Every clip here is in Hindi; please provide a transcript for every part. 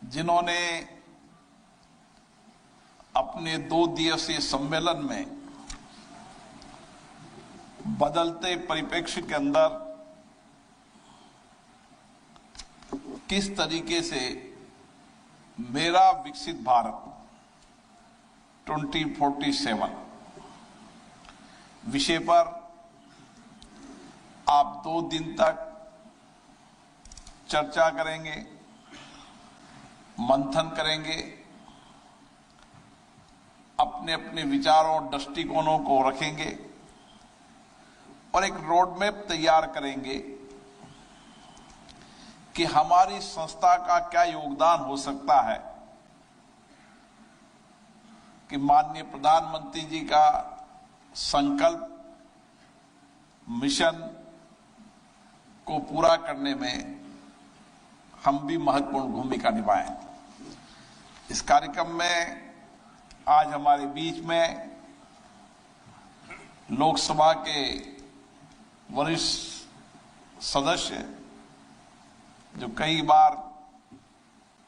जिन्होंने अपने 2 दिवसीय सम्मेलन में बदलते परिप्रेक्ष्य के अंदर किस तरीके से मेरा विकसित भारत 2047 विषय पर आप 2 दिन तक चर्चा करेंगे, मंथन करेंगे, अपने अपने विचारों और दृष्टिकोणों को रखेंगे और एक रोड मैप तैयार करेंगे कि हमारी संस्था का क्या योगदान हो सकता है कि माननीय प्रधानमंत्री जी का संकल्प मिशन को पूरा करने में हम भी महत्वपूर्ण भूमिका निभाएं। इस कार्यक्रम में आज हमारे बीच में लोकसभा के वरिष्ठ सदस्य जो कई बार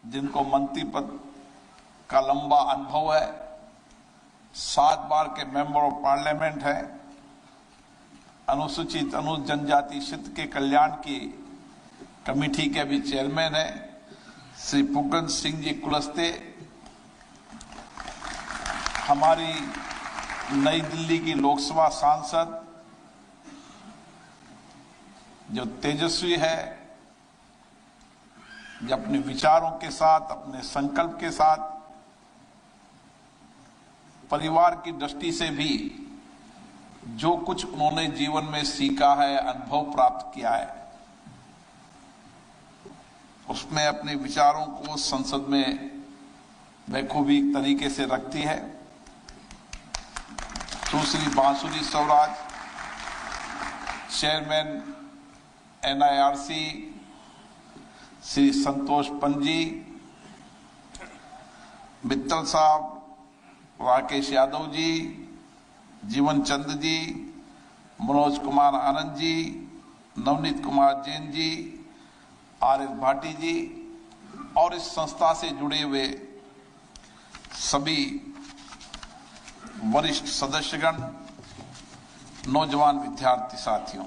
जिनको मंत्री पद का लंबा अनुभव है, 7 बार के मेंबर ऑफ पार्लियामेंट हैं, अनुसूचित जनजाति क्षेत्र के कल्याण की कमेटी के भी चेयरमैन हैं, श्री पुगन सिंह जी कुलस्ते, हमारी नई दिल्ली की लोकसभा सांसद जो तेजस्वी है, जो अपने विचारों के साथ, अपने संकल्प के साथ परिवार की दृष्टि से भी जो कुछ उन्होंने जीवन में सीखा है, अनुभव प्राप्त किया है, उसमें अपने विचारों को संसद में बखूबी तरीके से रखती है। दूसरी बांसुरी स्वराज, चेयरमैन NIRC श्री संतोष पंजी, मित्तल साहब, राकेश यादव जी, जीवन चंद जी, मनोज कुमार आनंद जी, नवनीत कुमार जैन जी, RS भाटी जी और इस संस्था से जुड़े हुए सभी वरिष्ठ सदस्यगण, नौजवान विद्यार्थी साथियों,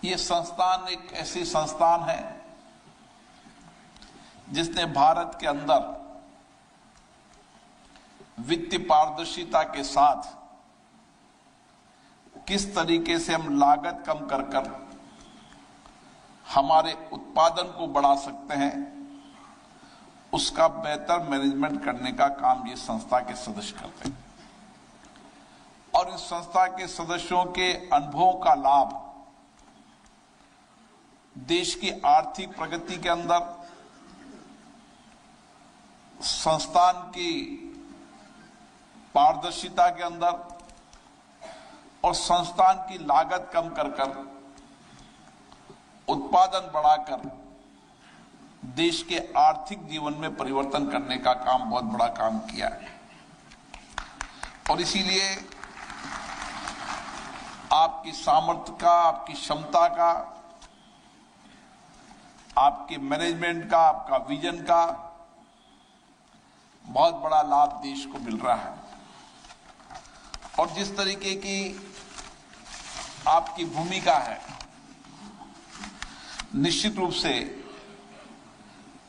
ये संस्थान एक ऐसी संस्थान है जिसने भारत के अंदर वित्तीय पारदर्शिता के साथ किस तरीके से हम लागत कम कर कर हमारे उत्पादन को बढ़ा सकते हैं, उसका बेहतर मैनेजमेंट करने का काम ये संस्था के सदस्य करते हैं। और इस संस्था के सदस्यों के अनुभवों का लाभ देश की आर्थिक प्रगति के अंदर, संस्थान की पारदर्शिता के अंदर और संस्थान की लागत कम कर कर उत्पादन बढ़ाकर देश के आर्थिक जीवन में परिवर्तन करने का काम, बहुत बड़ा काम किया है। और इसीलिए आपकी सामर्थ्य का, आपकी क्षमता का, आपके मैनेजमेंट का, आपका विजन का बहुत बड़ा लाभ देश को मिल रहा है। और जिस तरीके की आपकी भूमिका है, निश्चित रूप से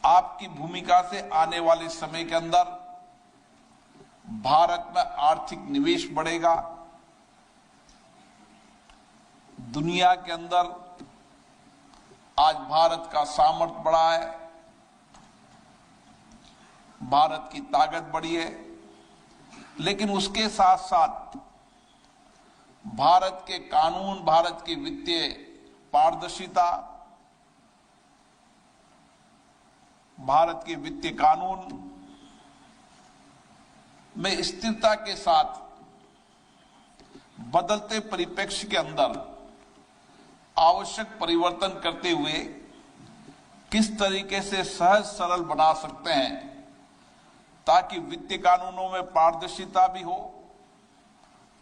आपकी भूमिका से आने वाले समय के अंदर भारत में आर्थिक निवेश बढ़ेगा, दुनिया के अंदर आज भारत का सामर्थ्य बढ़ा है, भारत की ताकत बढ़ी है, लेकिन उसके साथ साथ भारत के कानून, भारत की वित्तीय पारदर्शिता, भारत के वित्तीय कानून में स्थिरता के साथ बदलते परिप्रेक्ष्य के अंदर आवश्यक परिवर्तन करते हुए किस तरीके से सहज सरल बना सकते हैं ताकि वित्तीय कानूनों में पारदर्शिता भी हो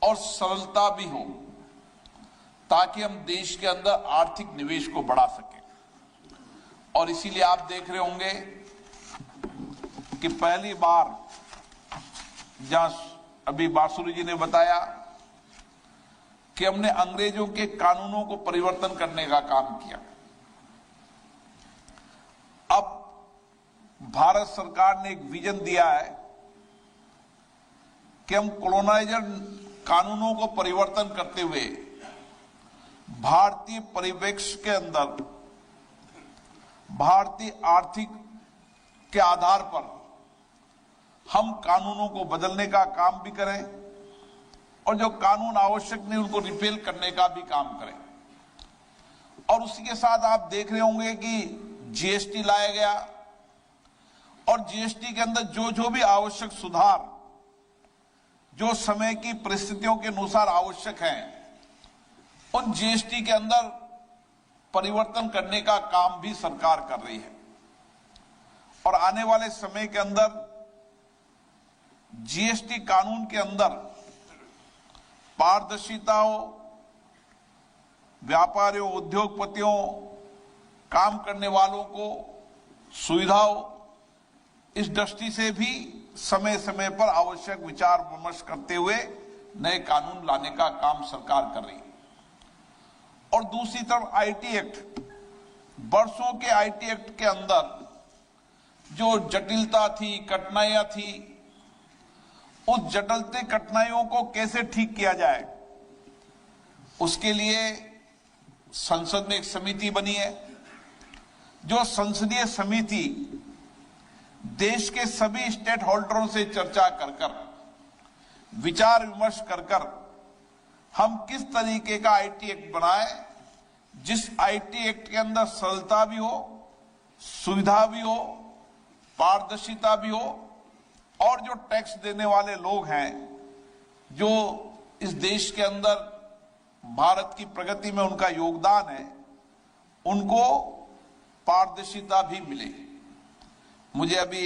और सरलता भी हो, ताकि हम देश के अंदर आर्थिक निवेश को बढ़ा सकें। और इसीलिए आप देख रहे होंगे कि पहली बार, जहां अभी बासुरी जी ने बताया कि हमने अंग्रेजों के कानूनों को परिवर्तन करने का काम किया, अब भारत सरकार ने एक विजन दिया है कि हम कॉलोनाइजर कानूनों को परिवर्तन करते हुए भारतीय परिप्रेक्ष्य के अंदर भारतीय आर्थिक के आधार पर हम कानूनों को बदलने का काम भी करें और जो कानून आवश्यक नहीं उनको रिपेल करने का भी काम करें। और उसी के साथ आप देख रहे होंगे कि जीएसटी लाया गया और जीएसटी के अंदर जो जो भी आवश्यक सुधार जो समय की परिस्थितियों के अनुसार आवश्यक हैं, उन जीएसटी के अंदर परिवर्तन करने का काम भी सरकार कर रही है। और आने वाले समय के अंदर जीएसटी कानून के अंदर पारदर्शिता हो, व्यापारियों, उद्योगपतियों, काम करने वालों को सुविधा हो, इस दृष्टि से भी समय समय पर आवश्यक विचार विमर्श करते हुए नए कानून लाने का काम सरकार कर रही है। और दूसरी तरफ आईटी एक्ट, वर्षों के आईटी एक्ट के अंदर जो जटिलता थी, कठिनाइयां थी, उस जटिलता कठिनाइयों को कैसे ठीक किया जाए, उसके लिए संसद में एक समिति बनी है। जो संसदीय समिति देश के सभी स्टेट होल्डरों से चर्चा कर कर, विचार विमर्श कर कर हम किस तरीके का आईटी एक्ट बनाए, जिस आईटी एक्ट के अंदर सरलता भी हो, सुविधा भी हो, पारदर्शिता भी हो, और जो टैक्स देने वाले लोग हैं, जो इस देश के अंदर भारत की प्रगति में उनका योगदान है, उनको पारदर्शिता भी मिले। मुझे अभी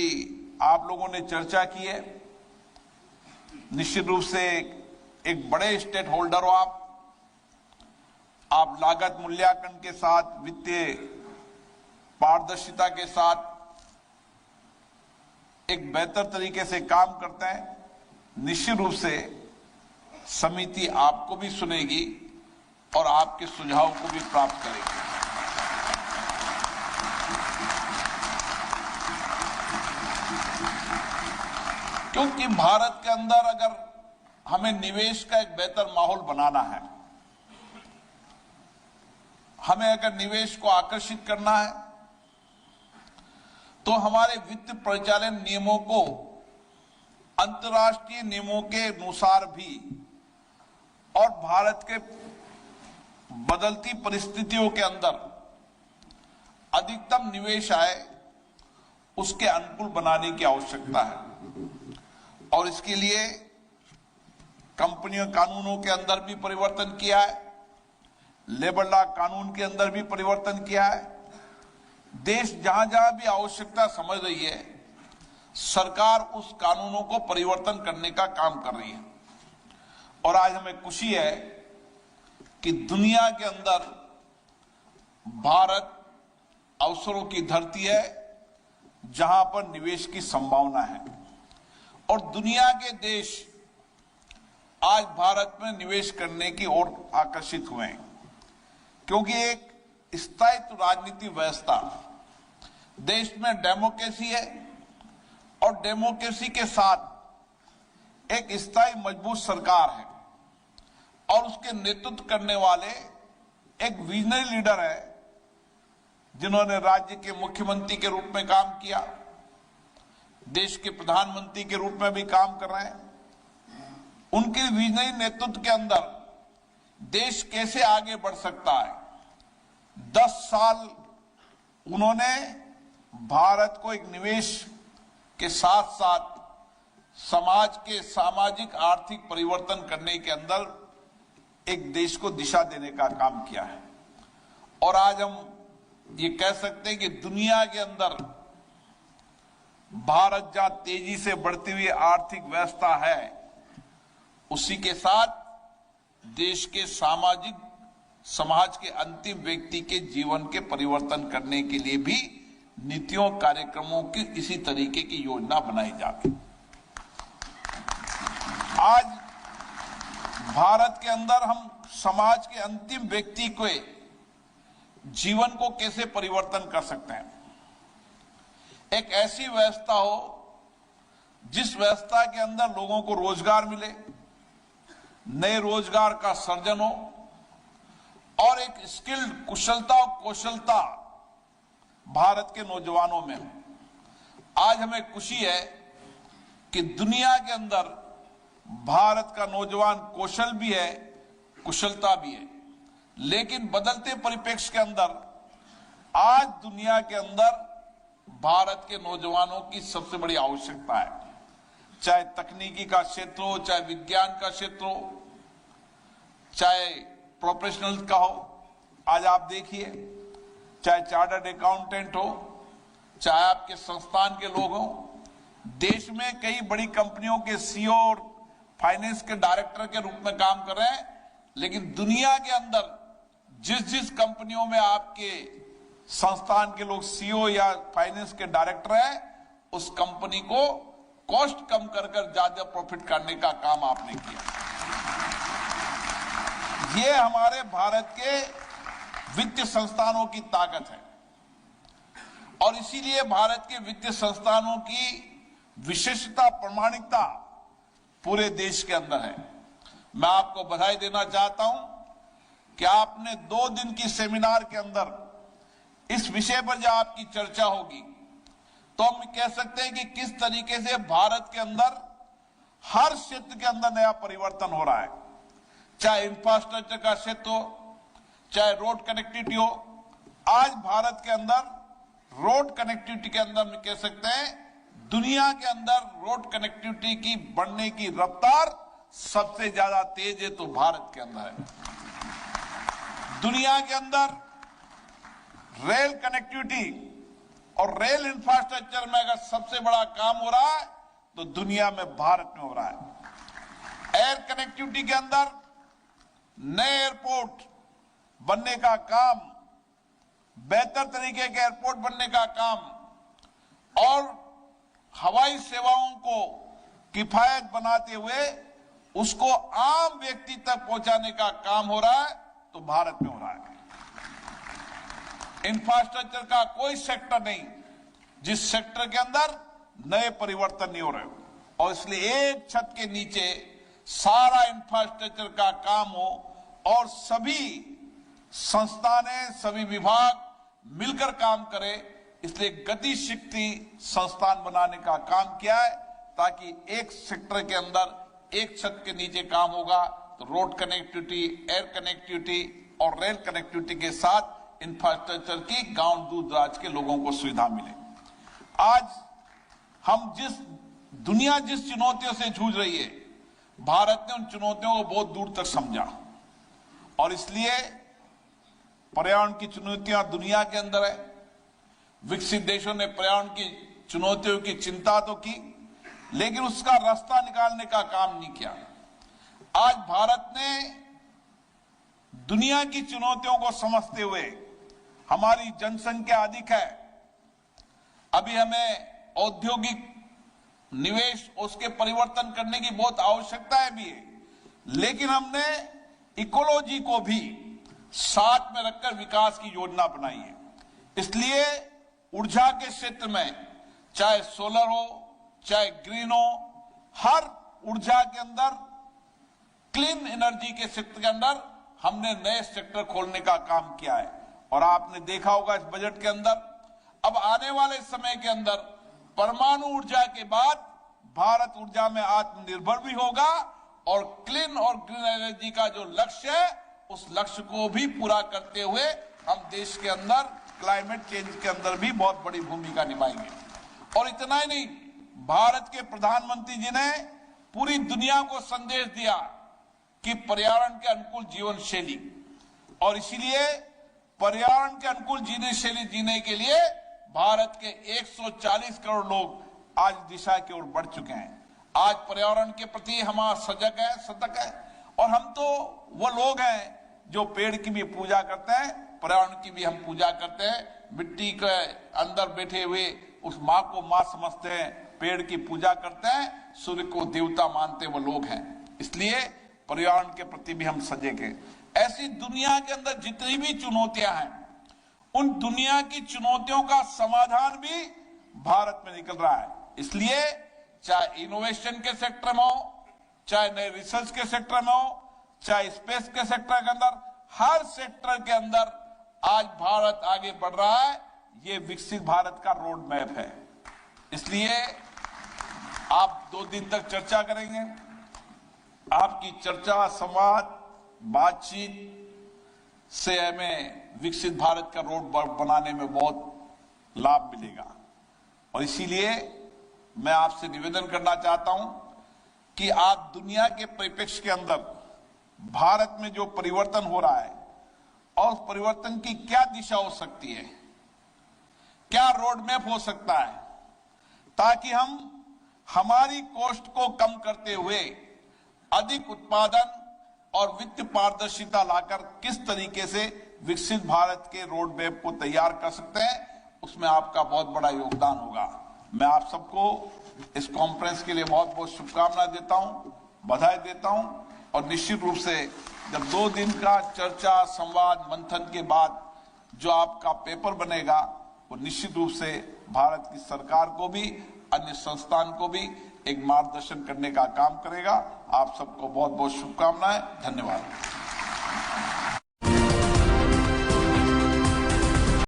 आप लोगों ने चर्चा की है, निश्चित रूप से एक बड़े स्टेट होल्डर हो आप लागत मूल्यांकन के साथ, वित्तीय पारदर्शिता के साथ एक बेहतर तरीके से काम करते हैं। निश्चित रूप से समिति आपको भी सुनेगी और आपके सुझाव को भी प्राप्त करेगी। क्योंकि भारत के अंदर अगर हमें निवेश का एक बेहतर माहौल बनाना है, हमें अगर निवेश को आकर्षित करना है, तो हमारे वित्त परिचालन नियमों को अंतर्राष्ट्रीय नियमों के अनुसार भी और भारत के बदलती परिस्थितियों के अंदर अधिकतम निवेश आए, उसके अनुकूल बनाने की आवश्यकता है। और इसके लिए कंपनियों कानूनों के अंदर भी परिवर्तन किया है, लेबर लॉ कानून के अंदर भी परिवर्तन किया है। देश जहां जहां भी आवश्यकता समझ रही है, सरकार उस कानूनों को परिवर्तन करने का काम कर रही है। और आज हमें खुशी है कि दुनिया के अंदर भारत अवसरों की धरती है, जहां पर निवेश की संभावना है। और दुनिया के देश आज भारत में निवेश करने की ओर आकर्षित हुए हैं, क्योंकि एक स्थायित्व राजनीति व्यवस्था, देश में डेमोक्रेसी है और डेमोक्रेसी के साथ एक स्थायी मजबूत सरकार है और उसके नेतृत्व करने वाले एक विजनरी लीडर है, जिन्होंने राज्य के मुख्यमंत्री के रूप में काम किया, देश के प्रधानमंत्री के रूप में भी काम कर रहे हैं। उनके विजनरी नेतृत्व के अंदर देश कैसे आगे बढ़ सकता है, 10 साल उन्होंने भारत को एक निवेश के साथ साथ समाज के सामाजिक आर्थिक परिवर्तन करने के अंदर एक देश को दिशा देने का काम किया है। और आज हम ये कह सकते हैं कि दुनिया के अंदर भारत जहां तेजी से बढ़ती हुई आर्थिक व्यवस्था है, उसी के साथ देश के सामाजिक समाज के अंतिम व्यक्ति के जीवन के परिवर्तन करने के लिए भी नीतियों कार्यक्रमों की इसी तरीके की योजना बनाई जाती। आज भारत के अंदर हम समाज के अंतिम व्यक्ति के जीवन को कैसे परिवर्तन कर सकते हैं। एक ऐसी व्यवस्था हो जिस व्यवस्था के अंदर लोगों को रोजगार मिले, नए रोजगार का सृजन हो और एक स्किल्ड कुशलता और कौशलता भारत के नौजवानों में हो। आज हमें खुशी है कि दुनिया के अंदर भारत का नौजवान कौशल भी है, कुशलता भी है, लेकिन बदलते परिप्रेक्ष्य के अंदर आज दुनिया के अंदर भारत के नौजवानों की सबसे बड़ी आवश्यकता है। चाहे तकनीकी का क्षेत्र हो, चाहे विज्ञान का क्षेत्र हो, चाहे प्रोफेशनल का हो। आज आप देखिए, चाहे चार्टर्ड अकाउंटेंट हो, चाहे आपके संस्थान के लोग हो, देश में कई बड़ी कंपनियों के सीईओ और फाइनेंस के डायरेक्टर के रूप में काम कर रहे हैं, लेकिन दुनिया के अंदर जिस जिस कंपनियों में आपके संस्थान के लोग सीईओ या फाइनेंस के डायरेक्टर हैं, उस कंपनी को कॉस्ट कम कर ज्यादा प्रॉफिट करने का काम आपने किया। ये हमारे भारत के वित्तीय संस्थानों की ताकत है और इसीलिए भारत के वित्तीय संस्थानों की विशेषता, प्रामाणिकता पूरे देश के अंदर है। मैं आपको बधाई देना चाहता हूं कि आपने 2 दिन की सेमिनार के अंदर इस विषय पर जब आपकी चर्चा होगी तो हम कह सकते हैं कि किस तरीके से भारत के अंदर हर क्षेत्र के अंदर नया परिवर्तन हो रहा है। चाहे इंफ्रास्ट्रक्चर का क्षेत्र हो, चाहे रोड कनेक्टिविटी हो। आज भारत के अंदर रोड कनेक्टिविटी के अंदर हम कह सकते हैं दुनिया के अंदर रोड कनेक्टिविटी की बढ़ने की रफ्तार सबसे ज्यादा तेज है तो भारत के अंदर है। दुनिया के अंदर रेल कनेक्टिविटी और रेल इंफ्रास्ट्रक्चर में अगर सबसे बड़ा काम हो रहा है तो दुनिया में भारत में हो रहा है। एयर कनेक्टिविटी के अंदर नए एयरपोर्ट बनने का काम, बेहतर तरीके के एयरपोर्ट बनने का काम और हवाई सेवाओं को किफायत बनाते हुए उसको आम व्यक्ति तक पहुंचाने का काम हो रहा है तो भारत में हो रहा है। इंफ्रास्ट्रक्चर का कोई सेक्टर नहीं जिस सेक्टर के अंदर नए परिवर्तन नहीं हो रहे हो और इसलिए एक छत के नीचे सारा इंफ्रास्ट्रक्चर का काम हो और सभी संस्थानें, सभी विभाग मिलकर काम करें। इसलिए गति शक्ति संस्थान बनाने का काम किया है ताकि एक सेक्टर के अंदर एक छत के नीचे काम होगा तो रोड कनेक्टिविटी, एयर कनेक्टिविटी और रेल कनेक्टिविटी के साथ इंफ्रास्ट्रक्चर की गांव दूर दराज के लोगों को सुविधा मिले। आज हम दुनिया जिस चुनौतियों से जूझ रही है, भारत ने उन चुनौतियों को बहुत दूर तक समझा और इसलिए पर्यावरण की चुनौतियां दुनिया के अंदर है। विकसित देशों ने पर्यावरण की चुनौतियों की चिंता तो की लेकिन उसका रास्ता निकालने का काम नहीं किया। आज भारत ने दुनिया की चुनौतियों को समझते हुए, हमारी जनसंख्या अधिक है, अभी हमें औद्योगिक निवेश उसके परिवर्तन करने की बहुत आवश्यकता भी है, लेकिन हमने इकोलॉजी को भी साथ में रखकर विकास की योजना बनाई है। इसलिए ऊर्जा के क्षेत्र में चाहे सोलर हो, चाहे ग्रीन हो, हर ऊर्जा के अंदर, क्लीन एनर्जी के क्षेत्र के अंदर हमने नए सेक्टर खोलने का काम किया है। और आपने देखा होगा इस बजट के अंदर अब आने वाले समय के अंदर परमाणु ऊर्जा के बाद भारत ऊर्जा में आत्मनिर्भर भी होगा और क्लीन और ग्रीन एनर्जी का जो लक्ष्य है उस लक्ष्य को भी पूरा करते हुए हम देश के अंदर क्लाइमेट चेंज के अंदर भी बहुत बड़ी भूमिका निभाएंगे। और इतना ही नहीं, भारत के प्रधानमंत्री जी ने पूरी दुनिया को संदेश दिया कि पर्यावरण के अनुकूल जीवन शैली, और इसीलिए पर्यावरण के अनुकूल जीवन शैली जीने के लिए भारत के 140 करोड़ लोग आज दिशा की ओर बढ़ चुके हैं। आज पर्यावरण के प्रति हमारा सजग है, सतर्क है और हम तो वो लोग हैं जो पेड़ की भी पूजा करते हैं, पर्यावरण की भी हम पूजा करते हैं, मिट्टी के अंदर बैठे हुए उस माँ को माँ समझते हैं, पेड़ की पूजा करते हैं, सूर्य को देवता मानते वो लोग हैं। इसलिए पर्यावरण के प्रति भी हम सजग हैं। ऐसी दुनिया के अंदर जितनी भी चुनौतियां हैं, उन दुनिया की चुनौतियों का समाधान भी भारत में निकल रहा है। इसलिए चाहे इनोवेशन के सेक्टर में हो, चाहे नए रिसर्च के सेक्टर में हो, चाहे स्पेस के सेक्टर के अंदर, हर सेक्टर के अंदर आज भारत आगे बढ़ रहा है। ये विकसित भारत का रोड मैप है। इसलिए आप 2 दिन तक चर्चा करेंगे। आपकी चर्चा, संवाद, बातचीत से हमें विकसित भारत का रोड बनाने में बहुत लाभ मिलेगा। और इसीलिए मैं आपसे निवेदन करना चाहता हूं कि आज दुनिया के परिप्रेक्ष्य के अंदर भारत में जो परिवर्तन हो रहा है और उस परिवर्तन की क्या दिशा हो सकती है, क्या रोड मैप हो सकता है, ताकि हम हमारी कॉस्ट को कम करते हुए अधिक उत्पादन और वित्त पारदर्शिता लाकर किस तरीके से विकसित भारत के रोड मैप को तैयार कर सकते हैं, उसमें आपका बहुत बड़ा योगदान होगा। मैं आप सबको इस कॉन्फ्रेंस के लिए बहुत बहुत शुभकामनाएं देता हूं, बधाई देता हूं। और निश्चित रूप से जब 2 दिन का चर्चा, संवाद, मंथन के बाद जो आपका पेपर बनेगा, वो निश्चित रूप से भारत की सरकार को भी, अन्य संस्थान को भी एक मार्गदर्शन करने का काम करेगा। आप सबको बहुत बहुत शुभकामनाएं। धन्यवाद।